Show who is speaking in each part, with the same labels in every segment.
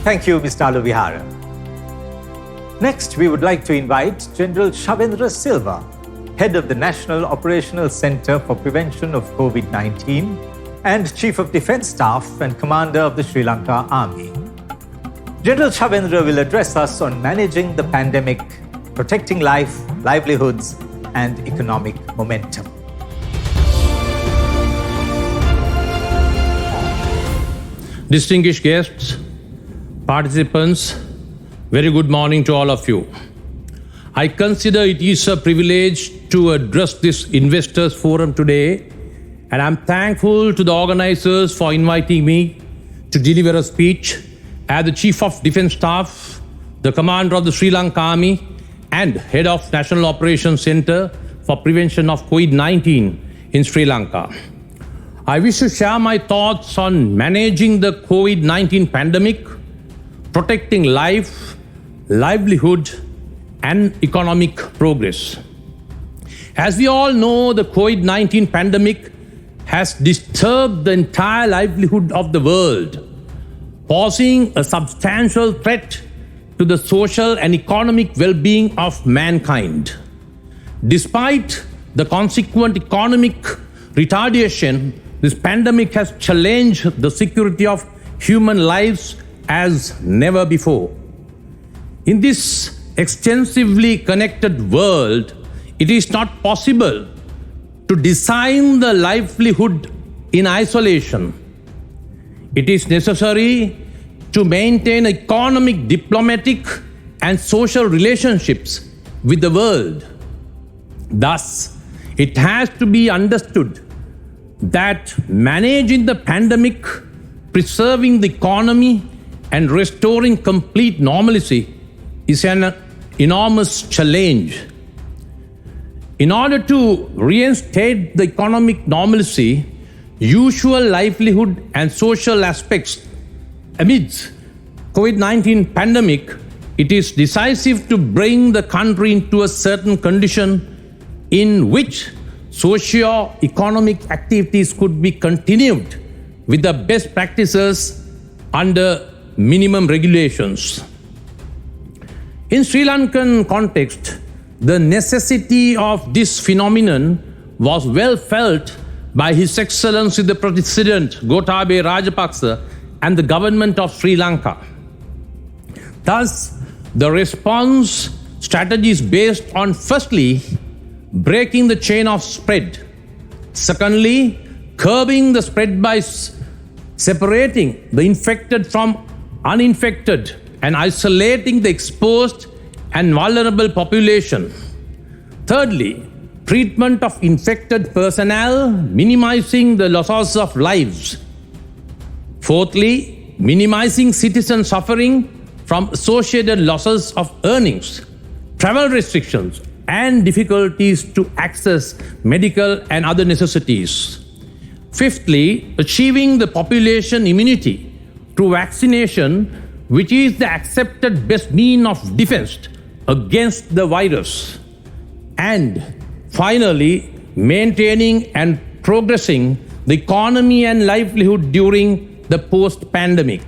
Speaker 1: Thank you, Mr. Alovihara. Next, we would like to invite General Shavendra Silva, Head of the National Operational Center for Prevention of COVID-19 and Chief of Defence Staff and Commander of the Sri Lanka Army. General Shavendra will address us on managing the pandemic, protecting life, livelihoods, and economic momentum.
Speaker 2: Distinguished guests, participants, very good morning to all of you. I consider it is a privilege to address this investors forum today, and I'm thankful to the organizers for inviting me to deliver a speech as the Chief of Defence Staff, the Commander of the Sri Lanka Army, and Head of National Operations Center for Prevention of COVID-19 in Sri Lanka. I wish to share my thoughts on managing the COVID-19 pandemic, protecting life, livelihood, and economic progress. As we all know, the COVID-19 pandemic has disturbed the entire livelihood of the world, posing a substantial threat to the social and economic well-being of mankind. Despite the consequent economic retardation, this pandemic has challenged the security of human lives as never before. In this extensively connected world, it is not possible to design the livelihood in isolation. It is necessary to maintain economic, diplomatic, and social relationships with the world. Thus, it has to be understood that managing the pandemic, preserving the economy, and restoring complete normalcy is an enormous challenge. In order to reinstate the economic normalcy, usual livelihood and social aspects amidst COVID-19 pandemic, it is decisive to bring the country into a certain condition in which socio-economic activities could be continued with the best practices under minimum regulations. In Sri Lankan context, the necessity of this phenomenon was well felt by His Excellency the President Gotabaya Rajapaksa and the government of Sri Lanka. Thus, the response strategy is based on, firstly, breaking the chain of spread. Secondly, curbing the spread by separating the infected from uninfected and isolating the exposed and vulnerable population. Thirdly, treatment of infected personnel, minimizing the losses of lives. Fourthly, minimizing citizen suffering from associated losses of earnings, travel restrictions, and difficulties to access medical and other necessities. Fifthly, achieving the population immunity through vaccination, which is the accepted best means of defense against the virus. And finally, maintaining and progressing the economy and livelihood during the post-pandemic.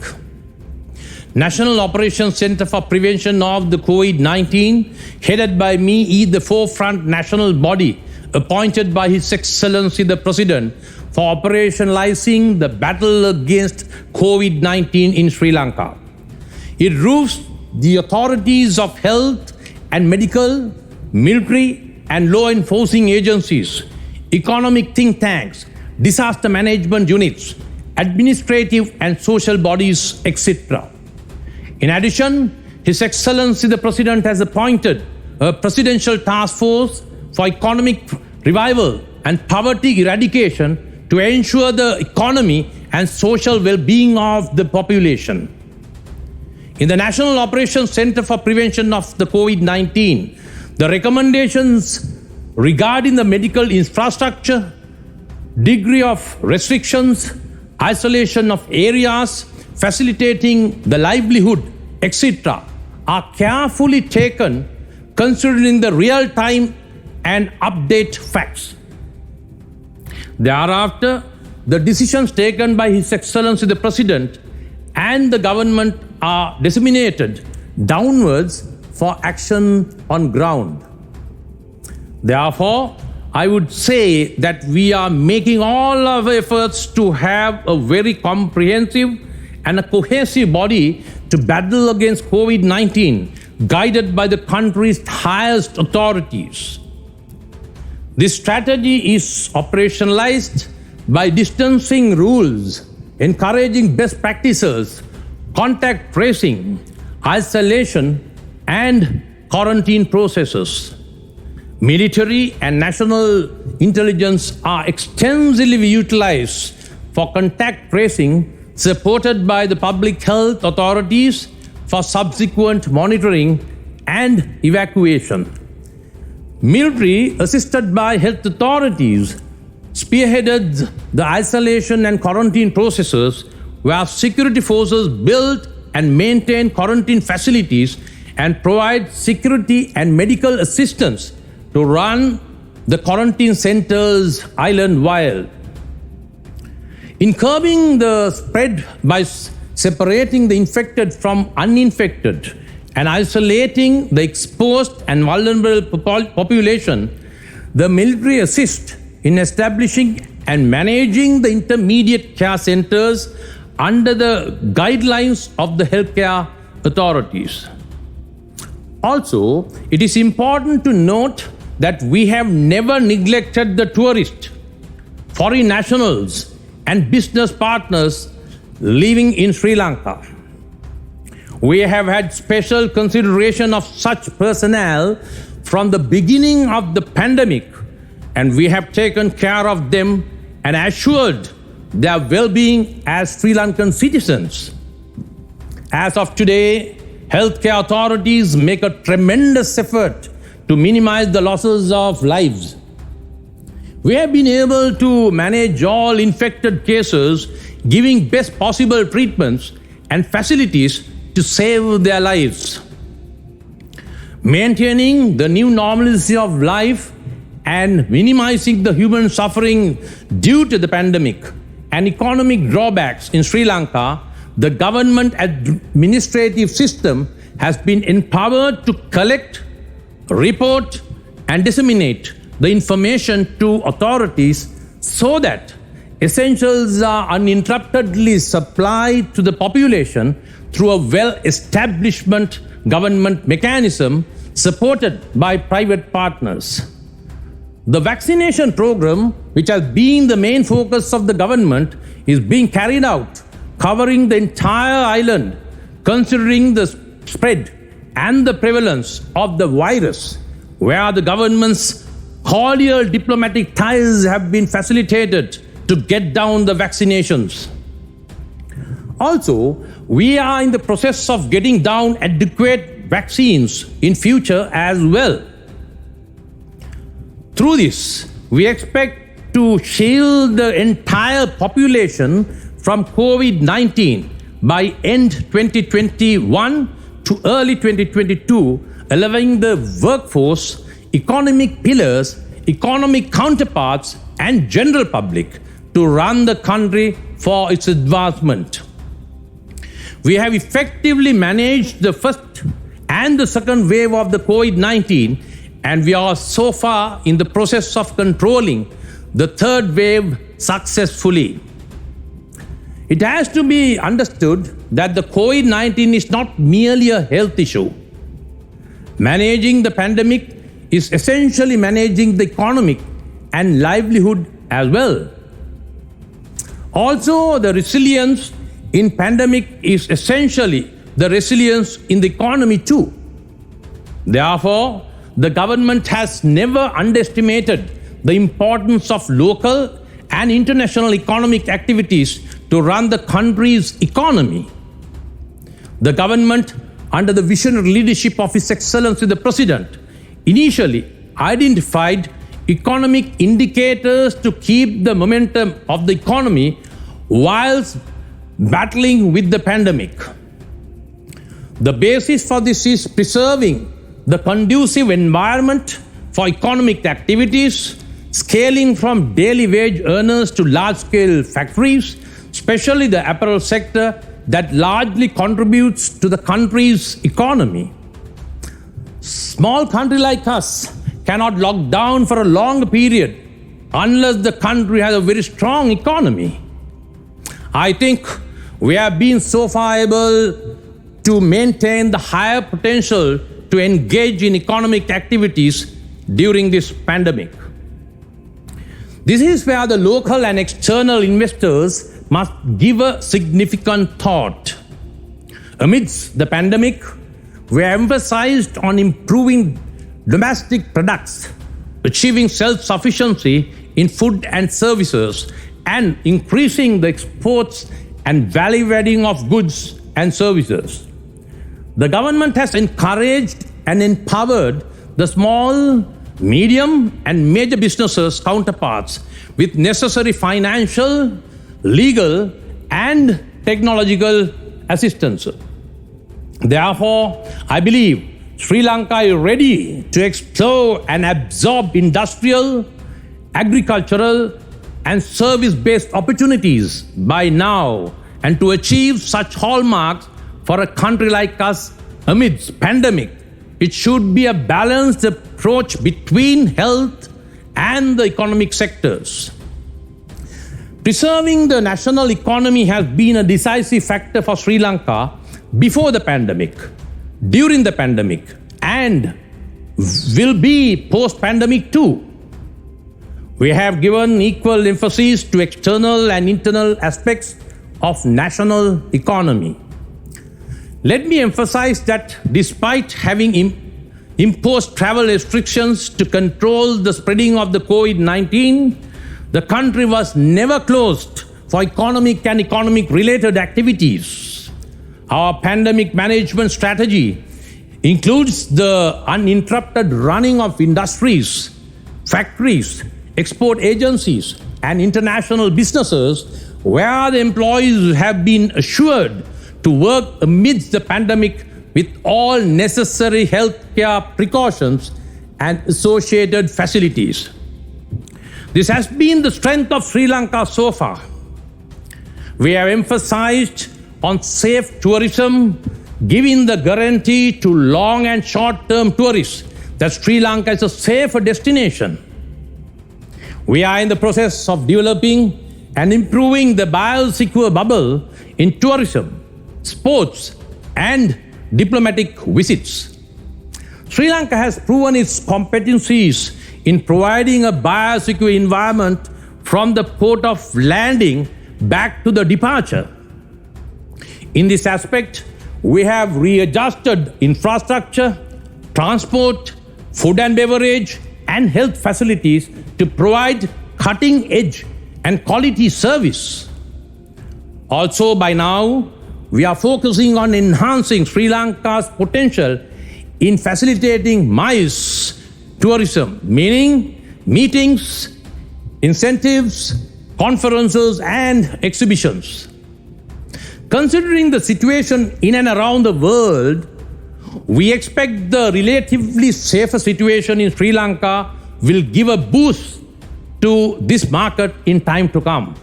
Speaker 2: National Operations Center for Prevention of the COVID-19, headed by me, is the forefront national body appointed by His Excellency the President for operationalizing the battle against COVID-19 in Sri Lanka. It roofs the authorities of health and medical, military, and law enforcing agencies, economic think tanks, disaster management units, administrative and social bodies, etc. In addition, His Excellency the President has appointed a presidential task force for economic revival and poverty eradication to ensure the economy and social well-being of the population. In the National Operations Center for Prevention of the COVID-19, the recommendations regarding the medical infrastructure, degree of restrictions, isolation of areas, facilitating the livelihood, etc., are carefully taken considering the real-time and update facts. Thereafter, the decisions taken by His Excellency the President and the government are disseminated downwards for action on ground. Therefore, I would say that we are making all our efforts to have a very comprehensive and a cohesive body to battle against COVID-19, guided by the country's highest authorities. This strategy is operationalized by distancing rules, encouraging best practices, contact tracing, isolation, and quarantine processes. Military and national intelligence are extensively utilized for contact tracing, supported by the public health authorities for subsequent monitoring and evacuation. Military, assisted by health authorities, spearheaded the isolation and quarantine processes, where security forces build and maintain quarantine facilities and provide security and medical assistance to run the quarantine centers island-wide. In curbing the spread by separating the infected from uninfected and isolating the exposed and vulnerable population, the military assists in establishing and managing the intermediate care centers under the guidelines of the healthcare authorities. Also, it is important to note that we have never neglected the tourists, foreign nationals, and business partners living in Sri Lanka. We have had special consideration of such personnel from the beginning of the pandemic, and we have taken care of them and assured their well-being as Sri Lankan citizens. As of today, healthcare authorities make a tremendous effort to minimize the losses of lives. We have been able to manage all infected cases, giving best possible treatments and facilities to save their lives. Maintaining the new normalcy of life and minimizing the human suffering due to the pandemic and economic drawbacks in Sri Lanka, the government administrative system has been empowered to collect, report, and disseminate the information to authorities so that essentials are uninterruptedly supplied to the population through a well-established government mechanism supported by private partners. The vaccination program, which has been the main focus of the government, is being carried out, covering the entire island, considering the spread and the prevalence of the virus, where the government's cordial diplomatic ties have been facilitated to get down the vaccinations. Also, we are in the process of getting down adequate vaccines in future as well. Through this, we expect to shield the entire population from COVID-19 by end 2021 to early 2022, allowing the workforce, economic pillars, economic counterparts, and general public to run the country for its advancement. We have effectively managed the first and the second wave of the COVID-19, and we are so far in the process of controlling the third wave successfully. It has to be understood that the COVID-19 is not merely a health issue. Managing the pandemic is essentially managing the economic and livelihood as well. Also, the resilience in pandemic is essentially the resilience in the economy too. Therefore, the government has never underestimated the importance of local and international economic activities to run the country's economy. The government, under the visionary leadership of His Excellency the President, initially identified economic indicators to keep the momentum of the economy whilst battling with the pandemic. The basis for this is preserving the conducive environment for economic activities, scaling from daily wage earners to large-scale factories, especially the apparel sector, that largely contributes to the country's economy. Small country like us cannot lock down for a long period unless the country has a very strong economy. I think we have been so far able to maintain the higher potential to engage in economic activities during this pandemic. This is where the local and external investors must give a significant thought. Amidst the pandemic, we are emphasized on improving domestic products, achieving self-sufficiency in food and services, and increasing the exports and value-adding of goods and services. The government has encouraged and empowered the small, medium, and major businesses counterparts with necessary financial, legal, and technological assistance. Therefore, I believe Sri Lanka is ready to explore and absorb industrial, agricultural, and service-based opportunities by now, and to achieve such hallmarks for a country like us amidst pandemic, it should be a balanced approach between health and the economic sectors. Preserving the national economy has been a decisive factor for Sri Lanka before the pandemic, during the pandemic, and will be post-pandemic too. We have given equal emphasis to external and internal aspects of national economy. Let me emphasize that despite having imposed travel restrictions to control the spreading of the COVID-19, the country was never closed for economic and economic-related activities. Our pandemic management strategy includes the uninterrupted running of industries, factories, export agencies, and international businesses where the employees have been assured to work amidst the pandemic with all necessary healthcare precautions and associated facilities. This has been the strength of Sri Lanka so far. We have emphasized on safe tourism, giving the guarantee to long and short-term tourists that Sri Lanka is a safer destination. We are in the process of developing and improving the biosecure bubble in tourism, sports, and diplomatic visits. Sri Lanka has proven its competencies in providing a biosecure environment from the port of landing back to the departure. In this aspect, we have readjusted infrastructure, transport, food and beverage, and health facilities to provide cutting-edge and quality service. Also, by now, we are focusing on enhancing Sri Lanka's potential in facilitating MICE tourism, meaning meetings, incentives, conferences, and exhibitions. Considering the situation in and around the world, we expect the relatively safer situation in Sri Lanka will give a boost to this market in time to come.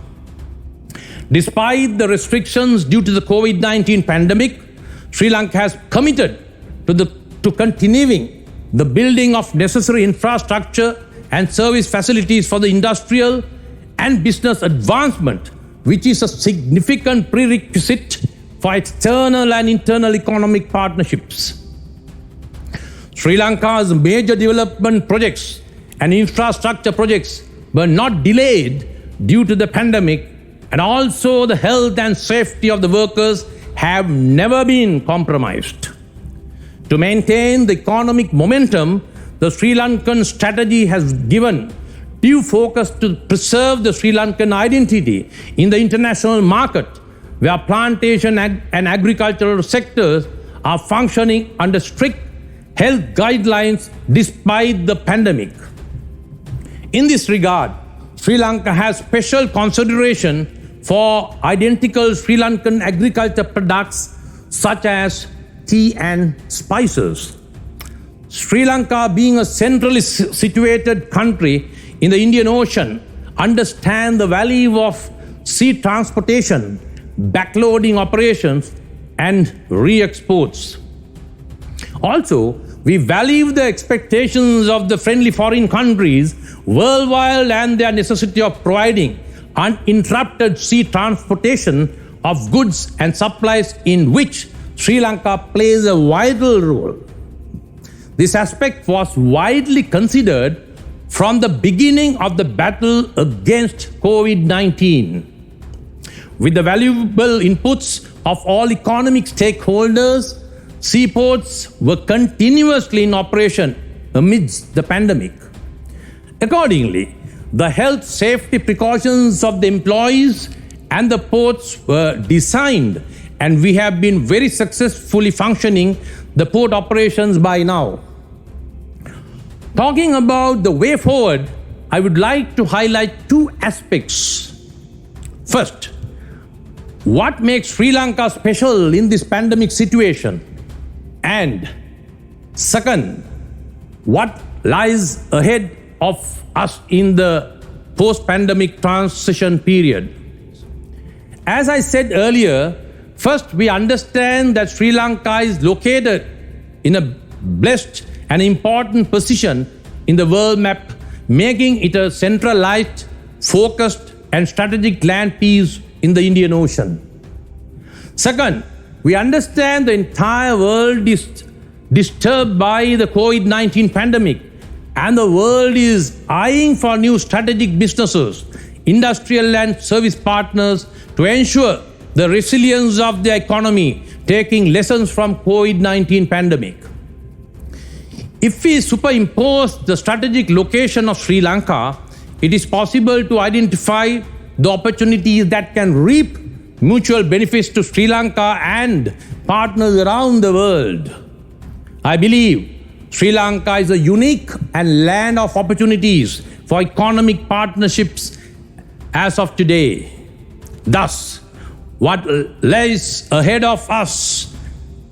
Speaker 2: Despite the restrictions due to the COVID-19 pandemic, Sri Lanka has committed to continuing the building of necessary infrastructure and service facilities for the industrial and business advancement, which is a significant prerequisite for external and internal economic partnerships. Sri Lanka's major development projects and infrastructure projects were not delayed due to the pandemic, and also the health and safety of the workers have never been compromised. To maintain the economic momentum, the Sri Lankan strategy has given due focus to preserve the Sri Lankan identity in the international market, where plantation and agricultural sectors are functioning under strict health guidelines despite the pandemic. In this regard, Sri Lanka has special consideration for identical Sri Lankan agriculture products such as tea and spices. Sri Lanka, being a centrally situated country in the Indian Ocean, understands the value of sea transportation, backloading operations, and re-exports. Also, we value the expectations of the friendly foreign countries worldwide and their necessity of providing uninterrupted sea transportation of goods and supplies, in which Sri Lanka plays a vital role. This aspect was widely considered from the beginning of the battle against COVID-19. With the valuable inputs of all economic stakeholders, seaports were continuously in operation amidst the pandemic. Accordingly, the health safety precautions of the employees and the ports were designed, and we have been very successfully functioning the port operations by now. Talking about the way forward, I would like to highlight two aspects. First, what makes Sri Lanka special in this pandemic situation? And second, what lies ahead of us in the post-pandemic transition period? As I said earlier, first we understand that Sri Lanka is located in a blessed and important position in the world map, making it a centralized, focused, and strategic land piece in the Indian Ocean. Second, we understand the entire world is disturbed by the COVID-19 pandemic, and the world is eyeing for new strategic businesses, industrial and service partners to ensure the resilience of the economy, taking lessons from COVID-19 pandemic. If we superimpose the strategic location of Sri Lanka, it is possible to identify the opportunities that can reap mutual benefits to Sri Lanka and partners around the world. I believe Sri Lanka is a unique and land of opportunities for economic partnerships as of today. Thus, what lies ahead of us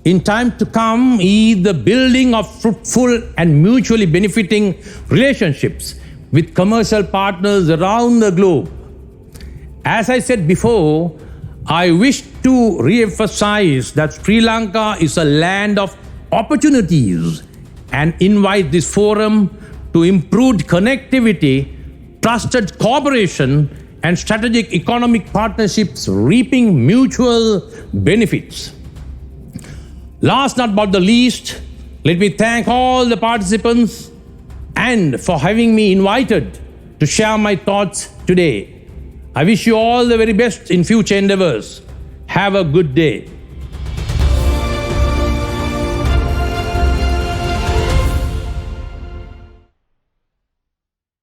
Speaker 2: in time to come is the building of fruitful and mutually benefiting relationships with commercial partners around the globe. As I said before, I wish to re-emphasize that Sri Lanka is a land of opportunities and invite this forum to improved connectivity, trusted cooperation, and strategic economic partnerships reaping mutual benefits. Last but not the least, let me thank all the participants and for having me invited to share my thoughts today. I wish you all the very best in future endeavors. Have a good day.